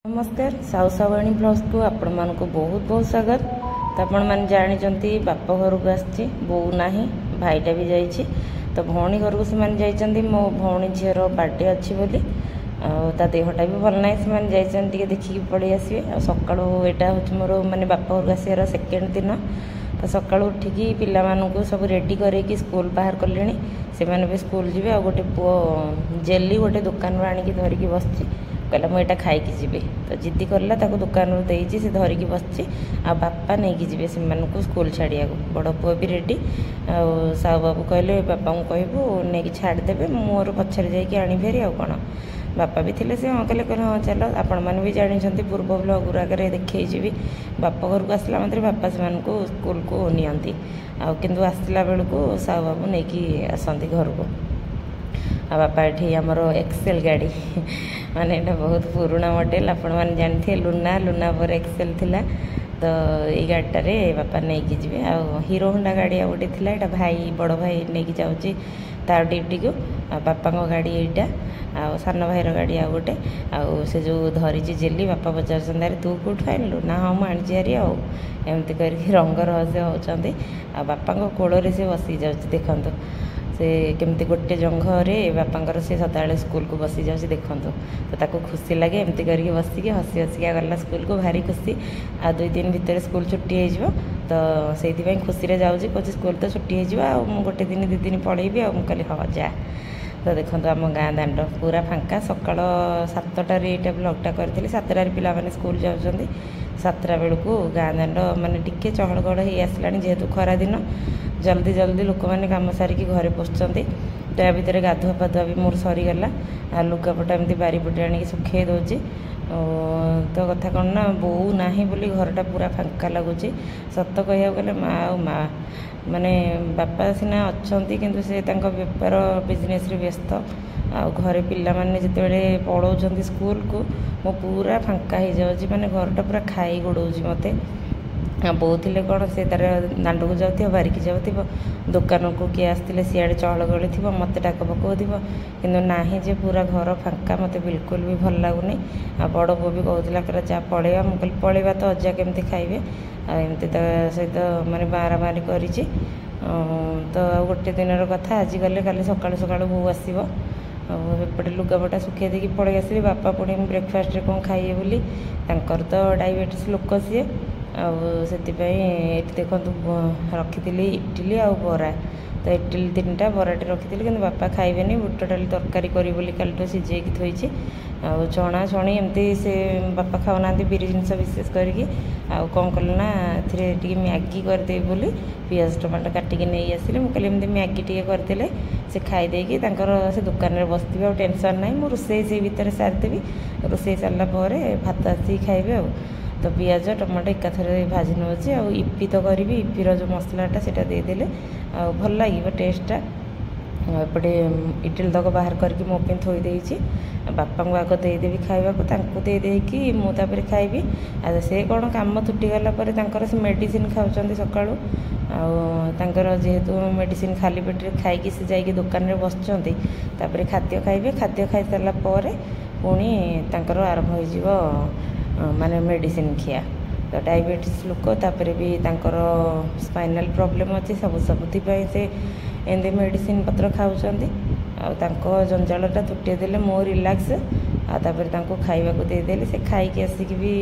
नमस्कार साहू सावाणी ब्लॉग्स को आपण मानक बहुत बहुत स्वागत। तो आपण मैंने जानते बाप घर को आसी बो ना भाईटा भी जाइए तो भौणी घर को से मो भौणी झीर बर्थडे अच्छी बोली ता देहटा भी भल ना से देखिकी पड़े आसवे सका यहाँ हूँ मोर मानने बाप घर आसार सेकेंड दिन तो सका उठिकी पिला सब रेडी करके स्कूल बाहर कले से भी स्कूल जी आ गोटे पुओ जेली गोटे दुकान आणिकी धरिकी बस कहला मुझे खाई जी तो जिद्दी करला दुकान से धरिकी बस बापा नहीं जी से स्कूल छाड़िया बड़ पुआ भी रेडी साहू बाबू कहले बापा को कहबू नहीं छाड़देवे मोर पछरे जाकि आनी फेरी आ कौन बापा भी थे से हाँ कहले हाँ चल आपण मैंने भी जानते पूर्व ब्लॉग गुराक देखी बाप घर को आसला मतलब बापा से स्कूल को नियंती किंतु आसला बेलू साहू बाबू नहीं आसती घर को आ बापा ये आमर एक्सेल गाड़ी माने ये बहुत पुराना मॉडल आपण मैंने जानते लुना लुना पर एक्सेल थिला तो ये गाड़ीटारे बापा नहीं जी आ हीरो होंडा गाड़ी आ गोटे थी यहाँ भाई बड़ भाई नहीं जाऊँगी तार ड्यूटी को बापा गाड़ी यहाँ आ सान भाईर गाड़ी आ गोटे से जो धरी जेली बापा पचार अरे तू कौटू आनलु ना हाँ मुझे आरी आमती करके रंग रहस्य होती आ बापा कोड़े से बसी जाऊँगी देखु से केमती गोटे जंघरे बापांकर से सदा स्कूल को बसी जाऊँगी देखु तो ताको खुशी लगे एमती करके बसिकी हसी हसिका गला स्कूल को भारी खुशी आ 2 दिन भितर स्कूल छुट्टी हो तो से खुशी जाऊँगी कहे स्कूल तो छुट्टी हो गोटे दिन 2 दिन पढ़ेबी आ कहली हाँ जा तो देखो आम गाँ दांड पूरा फांका सकाल 7टार ये ब्लॉगटा करी 7टार पिला माने स्कूल जाऊँगी 7टा बेलू गाँ दांड माने टिके चहल गहल हो आसला जेहेतु खरा दिन जल्दी जल्दी लोक मैंने कम सारिकी घरे पशुंट तो या भितर गाधुआ पाधुआ भी मोर सरीगला आ लुगापटा एमती बारीपटे आनिक सुखे दूची तो कथा कौन ना बो ना बोली घरटा पूरा फांका लगुच सत कह गले माँ माने बापा सिना अच्छा किंतु से बेपार बिजनेस व्यस्त आ घरे पिला माने जिते पढ़ाऊँ स्कूल को मो पूरा फांका हो जाऊँगी माने घरटा पूरा खाई गोड़ौची मत बो थे कौन से तार दांड को जाऊ बारिकी जाऊ दुकान को किए आसते सियाड़े चहल गली थी मत डाक पकाऊ कि ना जे पूरा घर फांका मत बिल्कुल भी भल लगुनि आ बड़ पु भी कहला कहला जा पलैया मुझे पलैया तो अजा केमती खाइबे आमती सहित माने बारा बारी करी तो गोटे दिन कथा आज गले काली सका सका बो आसपटे लुगापटा सुखी देकी पलि आसली बापा पुणी ब्रेकफास्ट कौन खाइए बोली तो डायबिटीज लोक सी से देखो रखी इटिली आ बरा तो इटिली 3टा बराटे रखी कि बापा खाइबेनि बुट डाली तरकारी करी बोली काली सीझेकी थोड़ी आ चना छणी एमती से बापा खाऊना बिरी जिनस विशेष करके कौन कल ना टे मैगी करदे बोली पियाज टमाटो काटिकी नहीं आसिले मुझे कहली मैगी टे करदे से खाईदेकी से दुकान में बसती आ टेंशन ना मुझे रोसे से भितर सारिदेवी रोसे सारापर भात आसिक खाइबे तो पियाज टमाटो एकाथर भाजी नौचे आ इपी तो करी इपीर जो मसलाटा से देदेले भल लगे टेस्टा एपटे इटिल तक बाहर करके मो थोई देती बापा को आग देदेवी खावाक देदेकी मुझे खाइबी से कौन कम तुटिगला से मेडिसिन खाऊँ सका जेहेतु मेडिसिन खाली पेटे खाई से जाकि दुकान में बसुँच खाद्य खाइबे खाद्य खाई सारापर पुणी आरंभ हो माने मेडिसिन खिया तो डायबिटीज लोक तापर भी स्पाइनल प्रॉब्लम अच्छी सबुति से एमती मेडिसिन पत्र खाऊँ जंजालटा तुटे देले मो रिलैक्स आपर खाइबा देदेले से खाई आसिक भी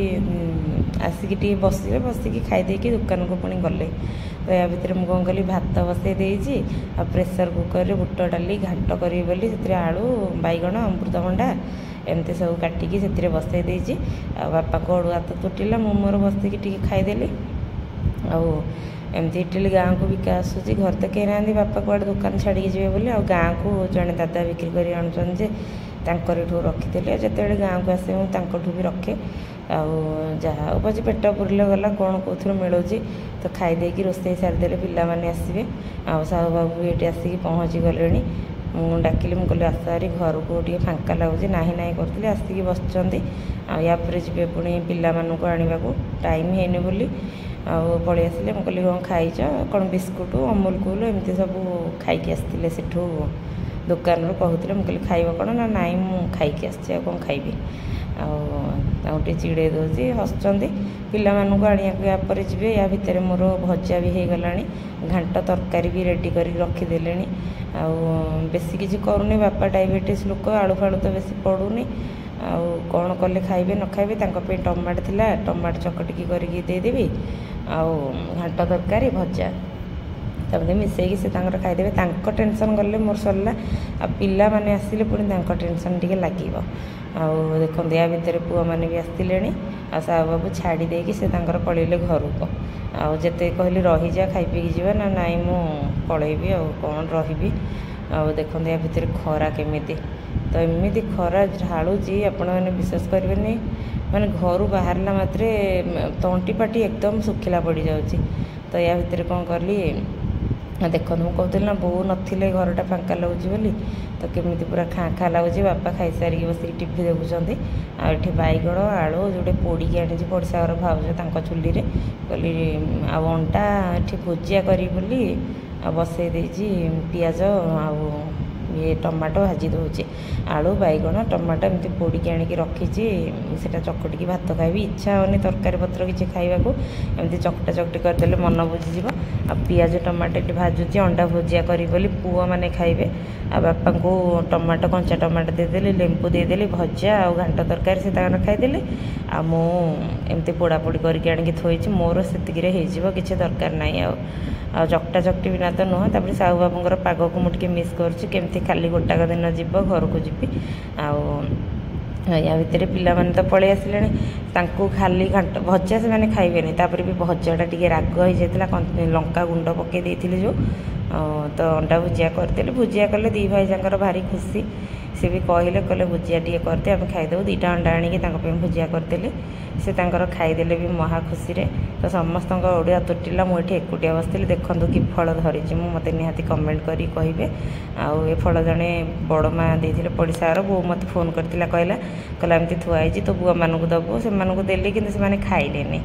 आसिकी बसिले बसिकी खाईदेकी दुकान को पुणी गले तो या भितर मुझे कौन कली भात बसई देती प्रेसर कुकर बुट डाली घाट करी बोली से आलू बैगण अमृतभंडा एमती सब काटिकी से बसई देती बापा को अड़ुआ तो तुटिला मु मोर बसिकी टी खाईदेली आमती इटिली गाँव को बिका आसूँ घर तो कहीं ना बापा कौड़ दुकान छाड़ी जी बोली आ गाँ को जड़े दादा बिक्री कर आणुन जे रखीदे जिते गाँव को आसे मुझे भी रखे जहाँ बचे पेट पुरले गला कौन कौन मिलूँ तो खाईदेकी रोसे सारिदे पिला माने आसवे आ साहू बाबू ये आसिक पहुँची गले डाकिली मुझे आसारी घर को टे फांका लगुच ना ना करते आसिक बसुँच यापर जी पुणी पिला आने को टाइम है बोली पलि आसिले मुझे कौन खाईच कौन बिस्कुट अमूल कूल एमती सब खाई आसते से दुकान कहते मुझे खाइब कौन ना नाई मुझे खाई आसी कौन खाइबी तो ତାଙ୍କୁ ଟିକେ ଚିଡ଼େଇ ଦେଉଛି, ହସୁଛନ୍ତି। ପିଲାମାନଙ୍କୁ ଆଣିବାକୁ ୟା ପରେ ଯିବେ। ୟା ଭିତରେ ମୋର ଭଜା ବି ହେଇଗଲାଣି, ଘାଣ୍ଟ ତରକାରୀ ବି ରେଡ଼ି କରିକି ରଖିଦେଲେଣି। ଆଉ ବେଶୀ କିଛି କରୁନି, ବାପା ଡାଇବେଟିସ୍ ଲୋକ, ଆଳୁ ଫାଳୁ ତ ବେଶୀ ପଡ଼ୁନି। ଆଉ କ'ଣ କଲେ ଖାଇବେ ନ ଖାଇବେ, ତାଙ୍କ ପାଇଁ ଟମାଟୋ ଥିଲା, ଟମାଟୋ ଚକଟିକି କରିକି ଦେଇଦେବି। ଆଉ ଘାଣ୍ଟ ତରକାରୀ ଭଜା ତାପରେ ମିଶେଇକି ସେ ତାଙ୍କର ଖାଇଦେବେ। ତାଙ୍କ ଟେନସନ୍ ଗଲେ ମୋର ସରିଲା। ଆଉ ପିଲାମାନେ ଆସିଲେ ପୁଣି ତାଙ୍କ ଟେନସନ୍ ଟିକେ ଲାଗିବ। ଆଉ ଦେଖନ୍ତୁ ୟା ଭିତରେ ପୁଅମାନେ ବି ଆସିଲେଣି। ଆଉ ସାହୁ ବାବୁ ଛାଡ଼ି ଦେଇକି ସେ ତାଙ୍କର ପଳେଇଲେ ଘରକୁ। ଆଉ ଯେତେ କହିଲି ରହିଯା ଖାଇ ପିଇକି ଯିବା, ନା ନାଇଁ ମୁଁ ପଳେଇବି, ଆଉ କ'ଣ ରହିବି। ଆଉ ଦେଖନ୍ତୁ ୟା ଭିତରେ ଖରା କେମିତି, ତ ଏମିତି ଖରା ଢାଳୁଛି ଆପଣମାନେ ବିଶ୍ୱାସ କରିବେନି। ମାନେ ଘରୁ ବାହାରିଲା ମାତ୍ରେ ତଣ୍ଟି ପାଟି ଏକଦମ ଶୁଖିଲା ପଡ଼ିଯାଉଛି। ତ ୟା ଭିତରେ କ'ଣ କଲି, ଦେଖନ୍ତୁ ମୁଁ କହୁଥିଲି ନା ବୋଉ ନଥିଲେ ଘରଟା ଫାଙ୍କା ଲାଗୁଛି ବୋଲି, ତ କେମିତି ପୁରା ଖାଁ ଖାଁ ଲାଗୁଛି। ବାପା ଖାଇସାରିକି ବସିକି ଟିଭି ଦେଖୁଛନ୍ତି। ଆଉ ଏଠି ବାଇଗଣ ଆଳୁ ଯେଉଁଟେ ପୋଡ଼ିକି ଆଣିଛି ପଡ଼ିଶା ଘର ଭାଉଜ ତାଙ୍କ ଚୁଲିରେ, କହିଲି ଆଉ ଅଣ୍ଡା ଏଠି ଭୁଜିଆ କରିବି ବୋଲି ଆଉ ବସେଇ ଦେଇଛି। ପିଆଜ ଆଉ ଇଏ ଟମାଟୋ ଭାଜି ଦେଉଛି, ଆଳୁ ବାଇଗଣ ଟମାଟୋ ଏମିତି ପୋଡ଼ିକି ଆଣିକି ରଖିଛି। ସେଇଟା ଚକଟିକି ଭାତ ଖାଇବି, ଇଚ୍ଛା ହେଉନି ତରକାରୀ ପତ୍ର କିଛି ଖାଇବାକୁ। ଏମିତି ଚକଟା ଚକଟି କରିଦେଲେ ମନ ବୁଝିଯିବ। ଆଉ ପିଆଜ ଟମାଟୋ ଏଠି ଭାଜୁଛି, ଅଣ୍ଡା ଭୁଜିଆ କରିବି ବୋଲି ପୁଅମାନେ ଖାଇବେ। ଆଉ ବାପାଙ୍କୁ ଟମାଟୋ କଞ୍ଚା ଟମାଟୋ ଦେଇଦେଲି, ଲେମ୍ବୁ ଦେଇଦେଲି, ଭଜା ଆଉ ଘାଣ୍ଟ ତରକାରୀ ସେ ତାଙ୍କର ଖାଇଦେଲେ। ଆଉ ମୁଁ ଏମିତି ପୋଡ଼ାପୋଡ଼ି କରିକି ଆଣିକି ଥୋଇଛି, ମୋର ସେତିକିରେ ହେଇଯିବ, କିଛି ଦରକାର ନାହିଁ। ଆଉ ଚକଟା ଚକଟି ବିନା ତ ନୁହଁ। ତାପରେ ସାହୁ ବାବୁଙ୍କର ପାଗକୁ ମୁଁ ଟିକେ ମିସ୍ କରୁଛି, କେମିତି ଖାଲି ଗୋଟାକ ଦିନ ଯିବ, ଘରକୁ ଯିବି। ଆଉ ୟା ଭିତରେ ପିଲାମାନେ ତ ପଳେଇ ଆସିଲେଣି, ତାଙ୍କୁ ଖାଲି ଘାଣ୍ଟ ଭଜା ସେମାନେ ଖାଇବେନି। ତାପରେ ବି ଭଜାଟା ଟିକେ ରାଗ ହେଇଯାଇଥିଲା, ଲଙ୍କା ଗୁଣ୍ଡ ପକାଇ ଦେଇଥିଲି ଯେଉଁ। ତ ଅଣ୍ଡା ଭୁଜିଆ କରିଦେଲି। ଭୁଜିଆ କଲେ ଦୁଇ ଭାଇ ଯାଙ୍କର ଭାରି ଖୁସି। ସେ ବି କହିଲେ ଭୁଜିଆ ଟିକେ କରିଦେ ଆମେ ଖାଇଦେବୁ। 2ଟା ଅଣ୍ଡା ଆଣିକି ତାଙ୍କ ପାଇଁ ଭୁଜିଆ କରିଦେଲି, ସେ ତାଙ୍କର ଖାଇଦେଲେ ବି ମହା ଖୁସିରେ। ତ ସମସ୍ତଙ୍କ ଓଡ଼ିଆ ତୁଟିଲା, ମୁଁ ଏଠି ଏକୁଟିଆ ବସିଥିଲି। ଦେଖନ୍ତୁ କି ଫଳ ଧରିଛି ମୁଁ, ମୋତେ ନିହାତି କମେଣ୍ଟ କରି କହିବେ। ଆଉ ଏ ଫଳ ଜଣେ ବଡ଼ ମା ଦେଇଥିଲେ ପଡ଼ିଶା ଘର, ବୋଉ ମୋତେ ଫୋନ୍ କରିଥିଲା, କହିଲା ଏମିତି ଥୁଆ ହେଇଛି ତୋ ପୁଅମାନଙ୍କୁ ଦେବୁ। ସେମାନଙ୍କୁ ଦେଲି କିନ୍ତୁ ସେମାନେ ଖାଇଲେନି।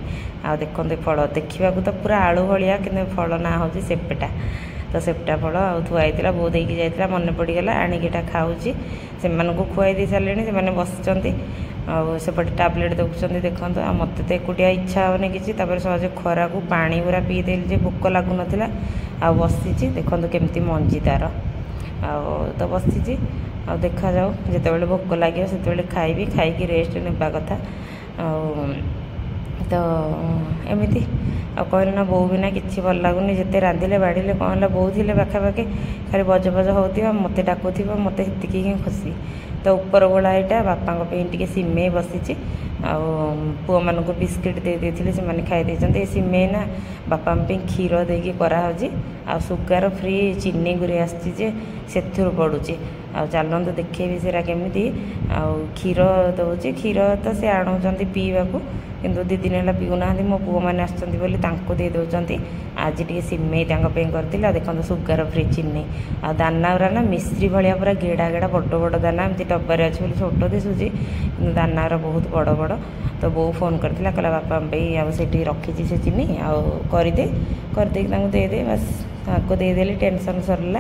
ଆଉ ଦେଖନ୍ତୁ ଏ ଫଳ ଦେଖିବାକୁ ତ ପୁରା ଆଳୁ ଭଳିଆ, କିନ୍ତୁ ଫଳ ନାଁ ହେଉଛି ସେପେଟା। ତ ସେପଟା ଫଳ ଆଉ ଥୁଆ ହେଇଥିଲା, ବୋଉ ଦେଇକି ଯାଇଥିଲା, ମନେ ପଡ଼ିଗଲା ଆଣିକି ଏଇଟା ଖାଉଛି। ସେମାନଙ୍କୁ ଖୁଆଇ ଦେଇ ସାରିଲେଣି, ସେମାନେ ବସିଛନ୍ତି। ଆଉ ସେପଟେ ଟ୍ୟାବଲେଟ୍ ଦେଖୁଛନ୍ତି। ଦେଖନ୍ତୁ ଆଉ ମୋତେ ତ ଏକୁଟିଆ ଇଚ୍ଛା ହେଉନି କିଛି। ତାପରେ ସହଜେ ଖରାକୁ ପାଣି ପୁରା ପିଇଦେଲି ଯେ ଭୋକ ଲାଗୁନଥିଲା। ଆଉ ବସିଛି, ଦେଖନ୍ତୁ କେମିତି ମଞ୍ଜି ତାର। ଆଉ ତ ବସିଛି, ଆଉ ଦେଖାଯାଉ ଯେତେବେଳେ ଭୋକ ଲାଗିବ ସେତେବେଳେ ଖାଇବି, ଖାଇକି ରେଷ୍ଟ ନେବା କଥା। ଆଉ ତ ଏମିତି ଆଉ କହିଲେ ନା ବୋଉ ବିନା କିଛି ଭଲ ଲାଗୁନି। ଯେତେ ରାନ୍ଧିଲେ ବାଢ଼ିଲେ କ'ଣ ହେଲା, ବୋଉ ଥିଲେ ପାଖାପାଖି ଖାଲି ବଜ ହେଉଥିବ, ମୋତେ ଡାକୁଥିବ, ମୋତେ ସେତିକି ହିଁ ଖୁସି। ତ ଉପର ବେଳା ଏଇଟା ବାପାଙ୍କ ପାଇଁ ଟିକେ ସିମେଇ ବସିଛି। ଆଉ ପୁଅମାନଙ୍କୁ ବିସ୍କିଟ୍ ଦେଇ ଦେଇଥିଲି, ସେମାନେ ଖାଇ ଦେଇଛନ୍ତି। ଏ ସିମେଇ ନା ବାପାଙ୍କ ପାଇଁ କ୍ଷୀର ଦେଇକି କରାହେଉଛି। ଆଉ ସୁଗାର ଫ୍ରି ଚିନି ଗୁରି ଆସିଛି ଯେ ସେଥିରୁ ପଡ଼ୁଛି। ଆଉ ଚାଲନ୍ତୁ ଦେଖେଇବି ସେଟା କେମିତି। ଆଉ କ୍ଷୀର ଦେଉଛି, କ୍ଷୀର ତ ସେ ଆଣୁଛନ୍ତି ପିଇବାକୁ, କିନ୍ତୁ 2 ଦିନ ହେଲା ପିଉନାହାନ୍ତି। ମୋ ପୁଅମାନେ ଆସିଛନ୍ତି ବୋଲି ତାଙ୍କୁ ଦେଇ ଦେଉଛନ୍ତି। ଆଜି ଟିକେ ସିମେଇ ତାଙ୍କ ପାଇଁ କରିଥିଲି। ଆଉ ଦେଖନ୍ତୁ ସୁଗାର ଫ୍ରି ଚିନି। ଆଉ ଦାନା ଗୁରା ନା ମିଶ୍ରି ଭଳିଆ ପୁରା ଗେଡ଼ା ଗେଡ଼ା ବଡ଼ ବଡ଼ ଦାନା, ଏମିତି ଡବାରେ ଅଛି ବୋଲି ଛୋଟ ଦିଶୁଛି, କିନ୍ତୁ ଦାନା ଗୁରା ବହୁତ ବଡ଼ ବଡ଼। ତ ବୋଉ ଫୋନ୍ କରିଥିଲା, କହିଲା ବାପାଙ୍କ ପାଇଁ ଆଉ ସେଠି ରଖିଛି ସେ ଚିନି, ଆଉ କରିଦେଇକି ତାଙ୍କୁ ଦେଇଦେ। ବାସ୍ ତାଙ୍କୁ ଦେଇଦେଲି, ଟେନସନ୍ ସରିଲା।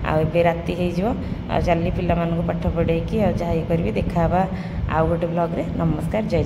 ଆଉ ଏବେ ରାତି ହେଇଯିବ। ଆଉ ଚାଲି ପିଲାମାନଙ୍କୁ ପାଠ ପଢ଼େଇକି ଆଉ ଯାହା କରିବି। ଦେଖାହେବା ଆଉ ଗୋଟେ ବ୍ଲଗ୍ରେ। ନମସ୍କାର, ଜୟ ଜଗନ୍ନାଥ।